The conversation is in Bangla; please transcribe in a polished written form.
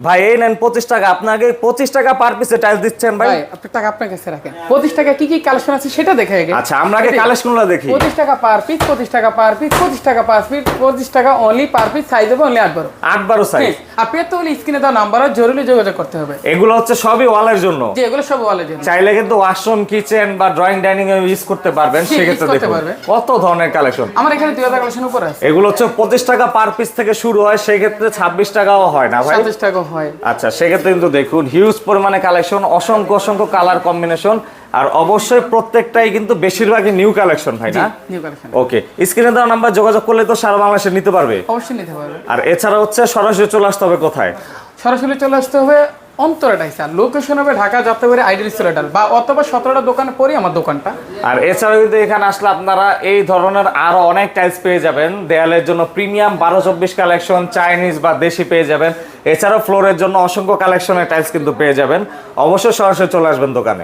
ভাই এই নেন 25 টাকা, আপনাকে 25 টাকা পার পিসে টাইলস দিচ্ছেন ভাই। আপনি টাকা আপনার কাছে রাখেন। 25 টাকা কি কি কালেকশন আছে সেটা দেখে আগে। আচ্ছা আমরা আগে কালেকশনগুলো দেখি। 25 টাকা পার পিস, 25 টাকা পার পিস, 25 টাকা পার পিস, 25 টাকা অনলি পার পিস, সাইজ হবে অনলি 8 12। 8 12 সাইজ। আপনি তো হলে স্ক্রিনে দেওয়া নাম্বারে জরুরি যোগাযোগ করতে হবে। এগুলো হচ্ছে সবই ওয়ালের জন্য। জি এগুলো সব ওয়ালের জন্য। চাইলে কিন্তু ওয়াশরুম, কিচেন বা ড্রয়িং ডাইনিং এ ইউজ করতে পারবেন। সেক্ষেত্রে দেখুন কত ধরনের কালেকশন। আমার এখানে 2000 কালেকশন উপর আছে। এগুলো হচ্ছে 25 টাকা পার পিস থেকে শুরু হয়, সেক্ষেত্রে 26 টাকাও হয় না ভাই? 27 টাকা হয়। আচ্ছা সেক্ষেত্রে কিন্তু দেখুন হিউজ পরিমাণে কালেকশন, অসংখ্য অসংখ্য কালার কম্বিনেশন, আর অবশ্যই প্রত্যেকটাই কিন্তু বেশিরভাগই নিউ কালেকশন ভাই না? New collection. ওকে, স্ক্রিনে দেওয়া নাম্বার যোগাযোগ করলে তো সারা বাংলাদেশে নিতে পারবে? অবশ্যই নিতে পারবে। আর এছাড়া হচ্ছে সরাসরি চলে আসতে হবে কোথায়? সরাসরি চলে আসতে হবে অন্তরাটাই স্যার, লোকেশন হবে ঢাকা যাত্রাবাড়ি আইডিয়াল সোলেটাল বা অথবা 17টা দোকানে পরে আমার দোকানটা। আর এছাড়াও কিন্তু এখানে আসলে আপনারা এই ধরনের আরো অনেক টাইলস পেয়ে যাবেন। দেয়ালের জন্য প্রিমিয়াম 12-24 কালেকশন, চাইনিজ বা দেশি পেয়ে যাবেন। এছাড়াও ফ্লোরের জন্য অসংখ্য কালেকশনের টাইলস কিন্তু পেয়ে যাবেন। অবশ্যই সরাসরি চলে আসবেন দোকানে।